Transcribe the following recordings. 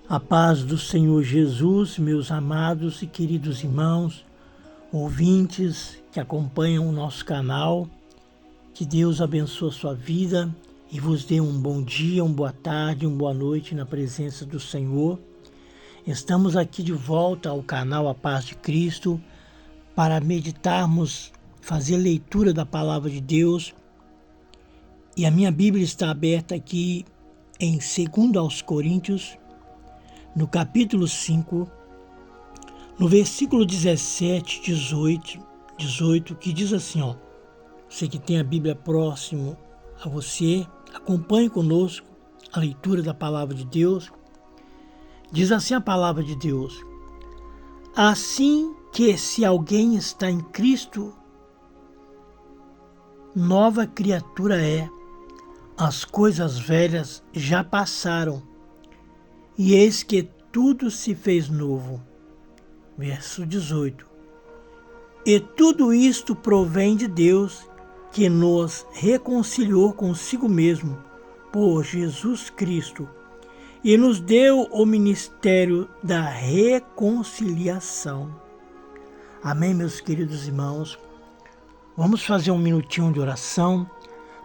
A paz do Senhor Jesus, meus amados e queridos irmãos, ouvintes que acompanham o nosso canal, que Deus abençoe a sua vida e vos dê um bom dia, uma boa tarde, uma boa noite na presença do Senhor. Estamos aqui de volta ao canal A Paz de Cristo para meditarmos, fazer leitura da Palavra de Deus. E a minha Bíblia está aberta aqui em 2 aos Coríntios, no capítulo 5, no versículo 17, 18, que diz assim, ó. Você que tem a Bíblia próximo a você, acompanhe conosco a leitura da Palavra de Deus. Diz assim a Palavra de Deus: assim que se alguém está em Cristo, nova criatura é, as coisas velhas já passaram, e eis que tudo se fez novo. Verso 18. E tudo isto provém de Deus, que nos reconciliou consigo mesmo por Jesus Cristo e nos deu o ministério da reconciliação. Amém, meus queridos irmãos? Vamos fazer um minutinho de oração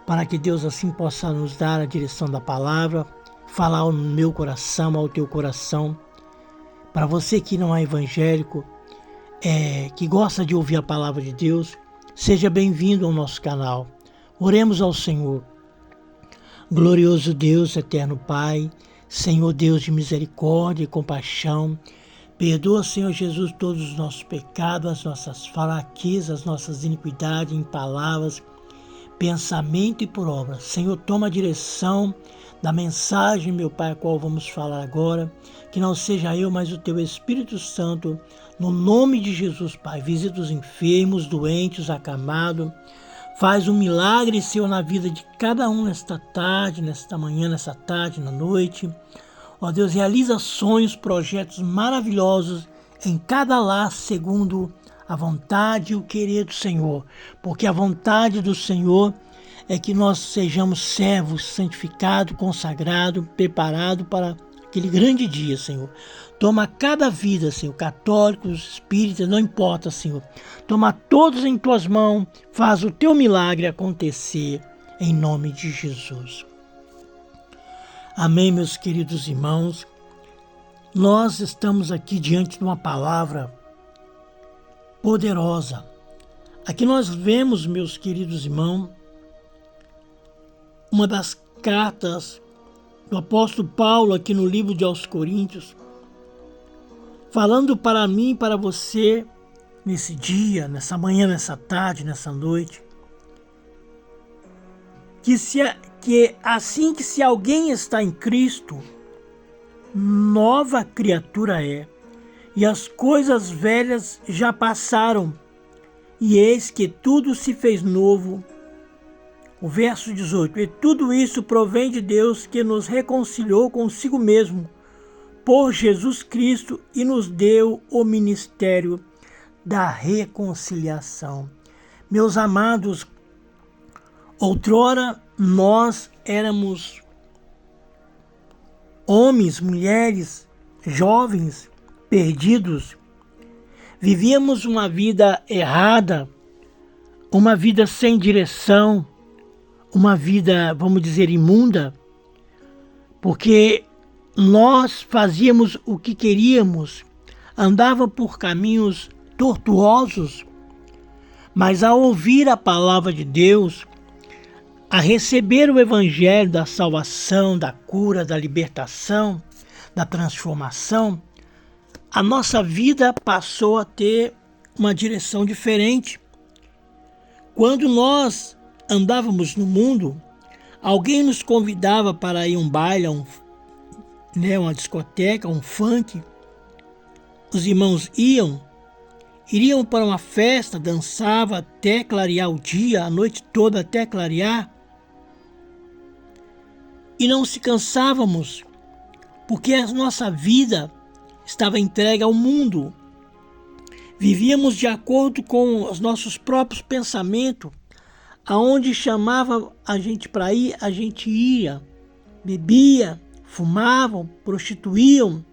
para que Deus assim possa nos dar a direção da palavra, falar ao meu coração, ao teu coração. Para você que não é evangélico, que gosta de ouvir a palavra de Deus, seja bem-vindo ao nosso canal. Oremos ao Senhor. Glorioso Deus, eterno Pai, Senhor Deus de misericórdia e compaixão, perdoa, Senhor Jesus, todos os nossos pecados, as nossas fraquezas, as nossas iniquidades em palavras, pensamento e por obra. Senhor, toma a direção da mensagem, meu Pai, a qual vamos falar agora, que não seja eu, mas o Teu Espírito Santo, no nome de Jesus, Pai. Visita os enfermos, doentes, acamados, faz um milagre, Senhor, na vida de cada um nesta tarde, nesta manhã, nessa tarde, na noite. Ó Deus, realiza sonhos, projetos maravilhosos em cada lar, segundo a vontade e o querer do Senhor, porque a vontade do Senhor é que nós sejamos servos, santificados, consagrados, preparados para aquele grande dia, Senhor. Toma cada vida, Senhor, católicos, espíritas, não importa, Senhor. Toma todos em tuas mãos, faz o teu milagre acontecer, em nome de Jesus. Amém, meus queridos irmãos. Nós estamos aqui diante de uma palavra poderosa. Aqui nós vemos, meus queridos irmãos, uma das cartas do apóstolo Paulo aqui no livro de Aos Coríntios, falando para mim e para você nesse dia, nessa manhã, nessa tarde, nessa noite, que assim que se alguém está em Cristo, nova criatura é, e as coisas velhas já passaram, e eis que tudo se fez novo. O verso 18, e tudo isso provém de Deus, que nos reconciliou consigo mesmo por Jesus Cristo e nos deu o ministério da reconciliação. Meus amados, outrora nós éramos homens, mulheres, jovens, perdidos. Vivíamos uma vida errada, uma vida sem direção, uma vida, vamos dizer, imunda, porque nós fazíamos o que queríamos, andava por caminhos tortuosos, mas ao ouvir a palavra de Deus, a receber o evangelho da salvação, da cura, da libertação, da transformação, a nossa vida passou a ter uma direção diferente. Quando nós andávamos no mundo, alguém nos convidava para ir a um baile, uma discoteca, um funk. Os irmãos iriam para uma festa, dançavam até clarear o dia, a noite toda até clarear. E não se cansávamos, porque a nossa vida estava entregue ao mundo. Vivíamos de acordo com os nossos próprios pensamentos. Aonde chamava a gente para ir, a gente ia. Bebia, fumavam, prostituíam,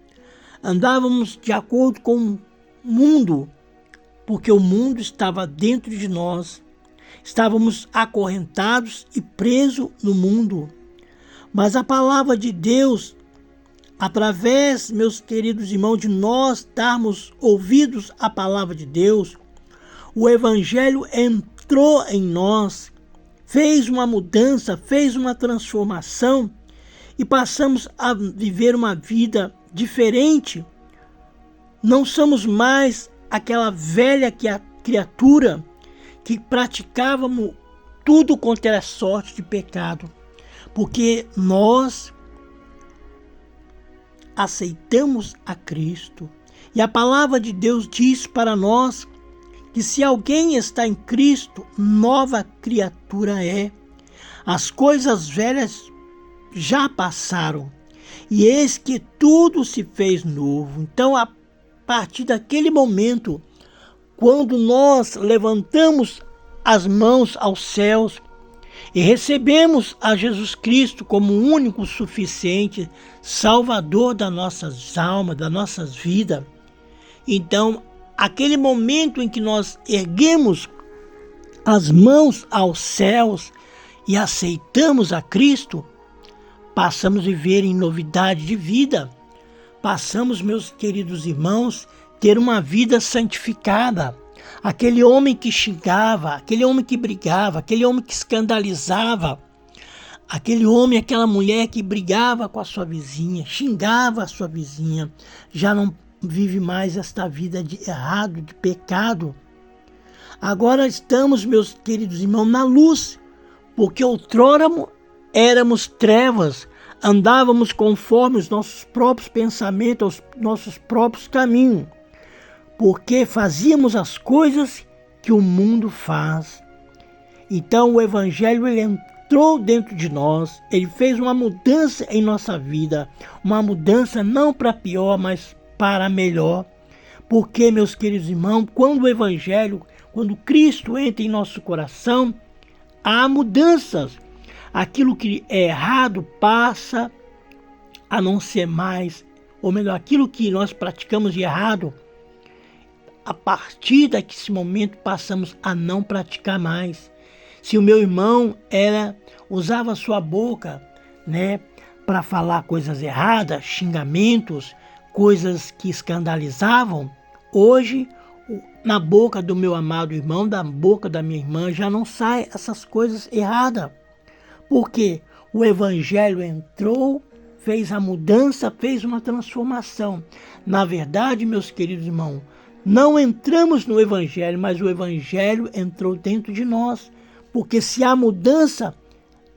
andávamos de acordo com o mundo, porque o mundo estava dentro de nós. Estávamos acorrentados e presos no mundo. Mas a palavra de Deus, através, meus queridos irmãos, de nós darmos ouvidos à palavra de Deus, o Evangelho entrou em nós, fez uma mudança, fez uma transformação e passamos a viver uma vida diferente. Não somos mais aquela velha criatura que praticávamos tudo quanto era sorte de pecado, porque nós aceitamos a Cristo. E a palavra de Deus diz para nós que se alguém está em Cristo, nova criatura é. As coisas velhas já passaram, e eis que tudo se fez novo. Então, a partir daquele momento, quando nós levantamos as mãos aos céus e recebemos a Jesus Cristo como o único suficiente Salvador das nossas almas, das nossas vidas, então, aquele momento em que nós erguemos as mãos aos céus e aceitamos a Cristo, passamos a viver em novidade de vida. Passamos, meus queridos irmãos, ter uma vida santificada. Aquele homem que xingava, aquele homem que brigava, aquele homem que escandalizava, aquele homem, aquela mulher que brigava com a sua vizinha, xingava a sua vizinha, já não vive mais esta vida de errado, de pecado. Agora estamos, meus queridos irmãos, na luz, porque outrora éramos trevas, andávamos conforme os nossos próprios pensamentos, os nossos próprios caminhos, porque fazíamos as coisas que o mundo faz. Então o Evangelho ele entrou dentro de nós, ele fez uma mudança em nossa vida, uma mudança não para pior, mas para melhor. Porque, meus queridos irmãos, quando o Evangelho, quando Cristo entra em nosso coração, há mudanças. Aquilo que é errado passa a não ser mais, ou melhor, aquilo que nós praticamos de errado, a partir desse momento passamos a não praticar mais. Se o meu irmão usava a sua boca, para falar coisas erradas, xingamentos, coisas que escandalizavam, hoje na boca do meu amado irmão, da boca da minha irmã, já não sai essas coisas erradas. Porque o Evangelho entrou, fez a mudança, fez uma transformação. Na verdade, meus queridos irmãos, não entramos no Evangelho, mas o Evangelho entrou dentro de nós. Porque se há mudança,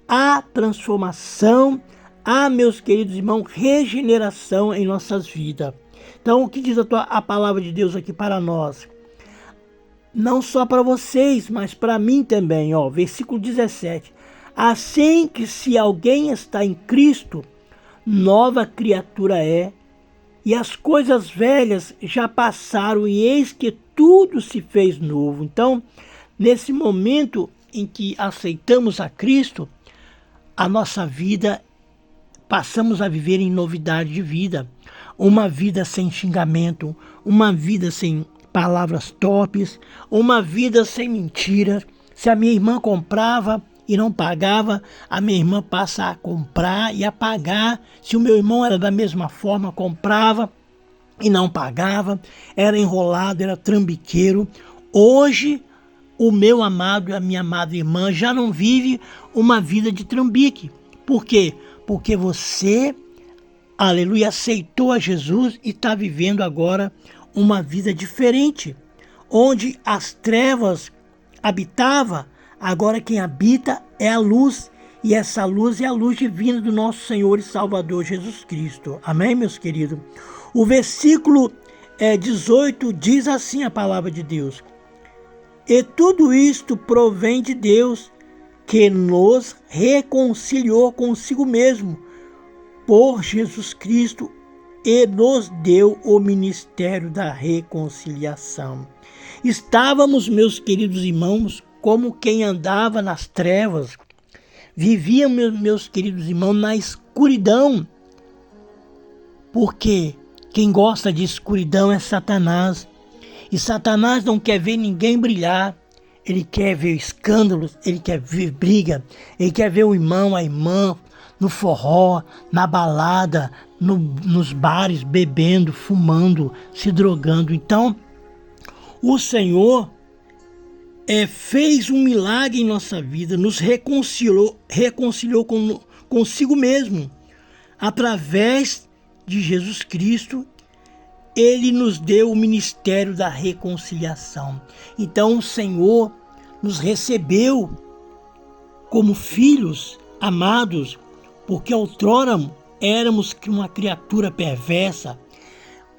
há transformação, há, meus queridos irmãos, regeneração em nossas vidas. Então, o que diz a palavra de Deus aqui para nós? Não só para vocês, mas para mim também. Versículo 17. Assim que se alguém está em Cristo, nova criatura é, e as coisas velhas já passaram, e eis que tudo se fez novo. Então, nesse momento em que aceitamos a Cristo, a nossa vida passamos a viver em novidade de vida. Uma vida sem xingamento, uma vida sem palavras torpes, uma vida sem mentiras. Se a minha irmã comprava e não pagava, a minha irmã passa a comprar e a pagar. Se o meu irmão era da mesma forma, comprava e não pagava, era enrolado, era trambiqueiro. Hoje, o meu amado e a minha amada irmã já não vive uma vida de trambique. Por quê? Porque você, aleluia, aceitou a Jesus e está vivendo agora uma vida diferente. Onde as trevas habitavam, agora quem habita é a luz. E essa luz é a luz divina do nosso Senhor e Salvador Jesus Cristo. Amém, meus queridos? O versículo 18 diz assim a palavra de Deus. E tudo isto provém de Deus, que nos reconciliou consigo mesmo por Jesus Cristo e nos deu o ministério da reconciliação. Estávamos, meus queridos irmãos, como quem andava nas trevas, vivíamos, meus queridos irmãos, na escuridão, porque Quem gosta de escuridão é Satanás. E Satanás não quer ver ninguém brilhar. Ele quer ver escândalos, ele quer ver briga, ele quer ver o irmão, a irmã, no forró, na balada, nos bares, bebendo, fumando, se drogando. Então, o Senhor fez um milagre em nossa vida, nos reconciliou consigo mesmo. Através de Jesus Cristo, Ele nos deu o ministério da reconciliação. Então o Senhor nos recebeu como filhos amados, porque outrora éramos uma criatura perversa.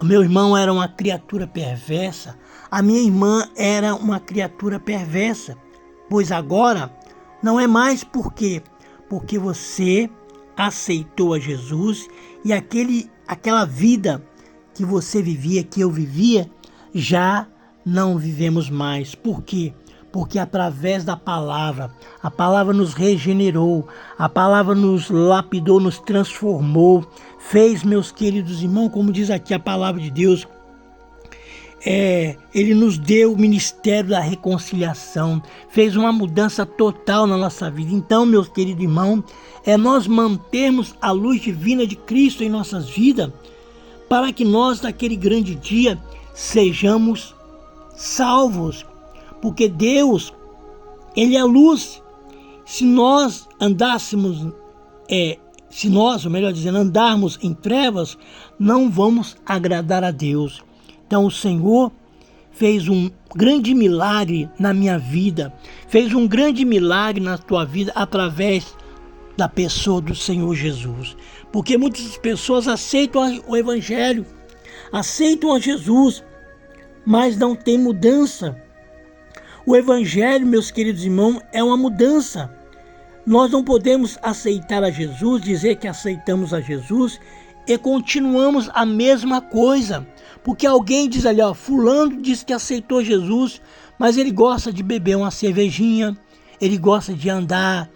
O meu irmão era uma criatura perversa, a minha irmã era uma criatura perversa, pois agora não é mais porque você aceitou a Jesus e aquela vida que você vivia, que eu vivia, já não vivemos mais. Por quê? Porque através da palavra, a palavra nos regenerou, a palavra nos lapidou, nos transformou, fez, meus queridos irmãos, como diz aqui a palavra de Deus, Ele nos deu o ministério da reconciliação, fez uma mudança total na nossa vida. Então, meus queridos irmãos, nós mantermos a luz divina de Cristo em nossas vidas, para que nós, naquele grande dia, sejamos salvos. Porque Deus, Ele é luz. Se nós andarmos em trevas, não vamos agradar a Deus. Então o Senhor fez um grande milagre na minha vida, fez um grande milagre na tua vida através da pessoa do Senhor Jesus. Porque muitas pessoas aceitam o Evangelho, aceitam a Jesus, mas não tem mudança. O Evangelho, meus queridos irmãos, é uma mudança. Nós não podemos aceitar a Jesus, dizer que aceitamos a Jesus e continuamos a mesma coisa. Porque alguém diz ali, fulano diz que aceitou Jesus, mas ele gosta de beber uma cervejinha, ele gosta de andar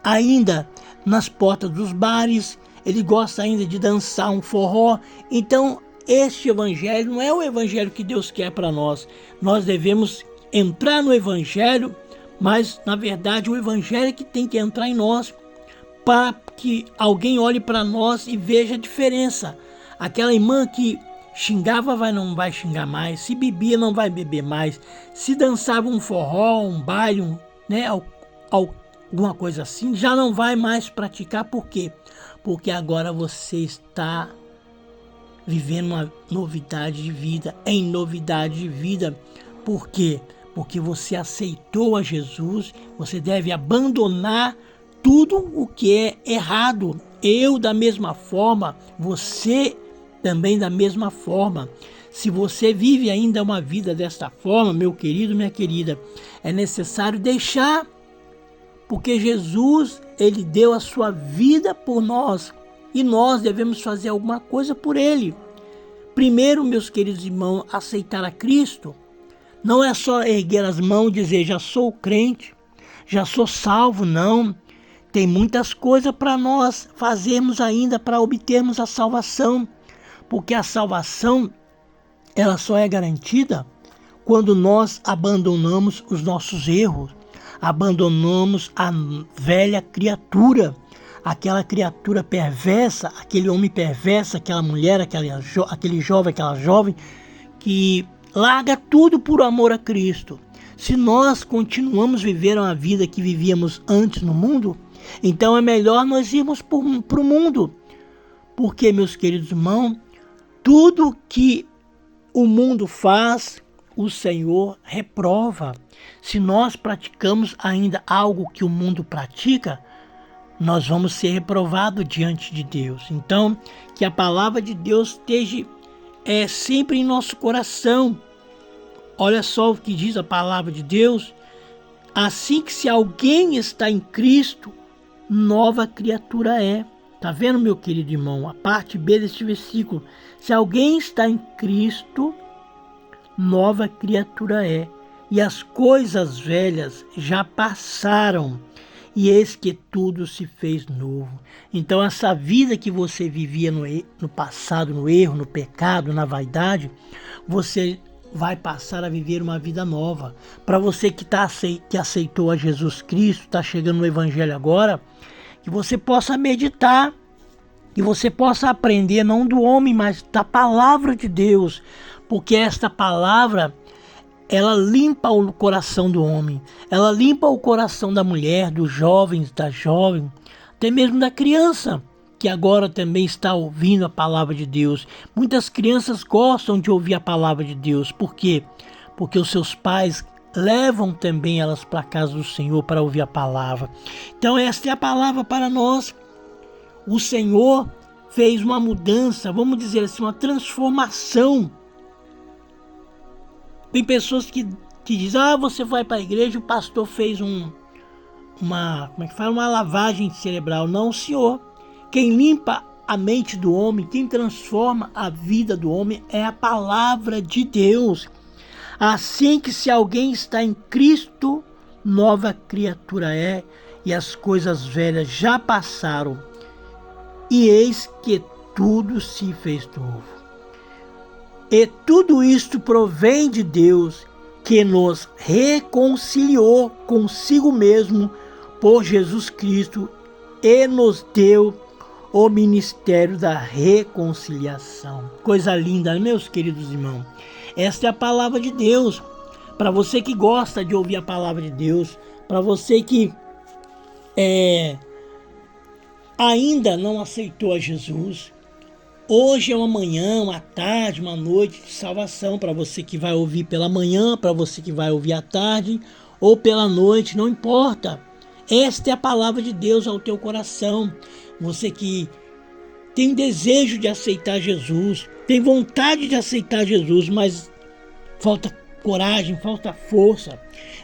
ainda nas portas dos bares, ele gosta ainda de dançar um forró. Então, este evangelho não é o evangelho que Deus quer para nós. Nós devemos entrar no evangelho, mas na verdade o evangelho é que tem que entrar em nós, para que alguém olhe para nós e veja a diferença. Aquela irmã que xingava não vai xingar mais, se bebia não vai beber mais, se dançava um forró, um baile, alguma coisa assim, já não vai mais praticar. Por quê? Porque agora você está vivendo uma novidade de vida, em novidade de vida. Por quê? Porque você aceitou a Jesus, você deve abandonar tudo o que é errado. Eu da mesma forma, você também da mesma forma. Se você vive ainda uma vida desta forma, meu querido, minha querida, é necessário deixar, porque Jesus, Ele deu a sua vida por nós e nós devemos fazer alguma coisa por Ele. Primeiro, meus queridos irmãos, aceitar a Cristo. Não é só erguer as mãos e dizer, já sou crente, já sou salvo, não. Tem muitas coisas para nós fazermos ainda para obtermos a salvação. Porque a salvação, ela só é garantida quando nós abandonamos os nossos erros, abandonamos a velha criatura, aquela criatura perversa, aquele homem perverso, aquela mulher, aquele jovem, aquela jovem, que larga tudo por amor a Cristo. Se nós continuamos vivendo a vida que vivíamos antes no mundo, então é melhor nós irmos para o mundo. Porque, meus queridos irmãos, tudo que o mundo faz, o Senhor reprova. Se nós praticamos ainda algo que o mundo pratica, nós vamos ser reprovados diante de Deus. Então, que a palavra de Deus esteja sempre em nosso coração. Olha só o que diz a palavra de Deus. Assim que se alguém está em Cristo, nova criatura é. Está vendo, meu querido irmão? A parte B deste versículo. Se alguém está em Cristo, nova criatura é. E as coisas velhas já passaram. e eis que tudo se fez novo. Então essa vida que você vivia no passado, no erro, no pecado, na vaidade, você vai passar a viver uma vida nova. Para você que aceitou a Jesus Cristo, está chegando no Evangelho agora, que você possa meditar, que você possa aprender não do homem, mas da palavra de Deus, porque esta palavra, ela limpa o coração do homem, ela limpa o coração da mulher, dos jovens, da jovem, até mesmo da criança, que agora também está ouvindo a palavra de Deus. Muitas crianças gostam de ouvir a palavra de Deus. Por quê? Porque os seus pais levam também elas para a casa do Senhor para ouvir a palavra. Então esta é a palavra para nós. O Senhor fez uma mudança, vamos dizer assim, uma transformação. Tem pessoas que dizem, você vai para a igreja, o pastor fez uma lavagem cerebral. Não, Senhor. Quem limpa a mente do homem, quem transforma a vida do homem é a palavra de Deus. Assim que se alguém está em Cristo, nova criatura é, e as coisas velhas já passaram, e eis que tudo se fez novo. E tudo isto provém de Deus, que nos reconciliou consigo mesmo por Jesus Cristo e nos deu o ministério da reconciliação. Coisa linda, meus queridos irmãos. Esta é a palavra de Deus. Para você que gosta de ouvir a palavra de Deus, para você que ainda não aceitou a Jesus, hoje é uma manhã, uma tarde, uma noite de salvação. Para você que vai ouvir pela manhã, para você que vai ouvir à tarde ou pela noite, não importa. Esta é a palavra de Deus ao teu coração. Você que tem desejo de aceitar Jesus, tem vontade de aceitar Jesus, mas falta coragem, falta força.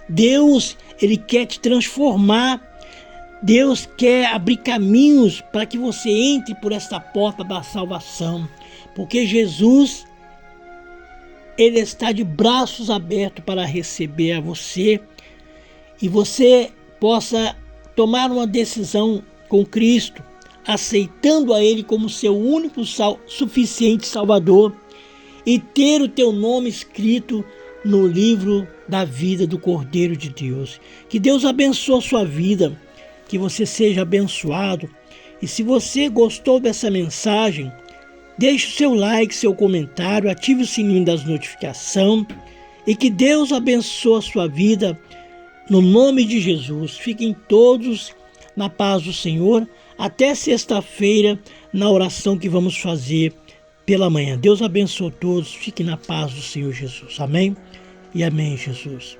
Deus, Ele quer te transformar. Deus quer abrir caminhos para que você entre por esta porta da salvação. Porque Jesus, Ele está de braços abertos para receber a você. E você possa tomar uma decisão com Cristo, aceitando a Ele como seu único suficiente Salvador, e ter o teu nome escrito no livro da vida do Cordeiro de Deus. Que Deus abençoe a sua vida, que você seja abençoado. E se você gostou dessa mensagem, deixe o seu like, seu comentário, ative o sininho das notificações, e que Deus abençoe a sua vida no nome de Jesus. Fiquem todos na paz do Senhor. Até sexta-feira, na oração que vamos fazer pela manhã. Deus abençoe todos. Fiquem na paz do Senhor Jesus. Amém? E amém, Jesus.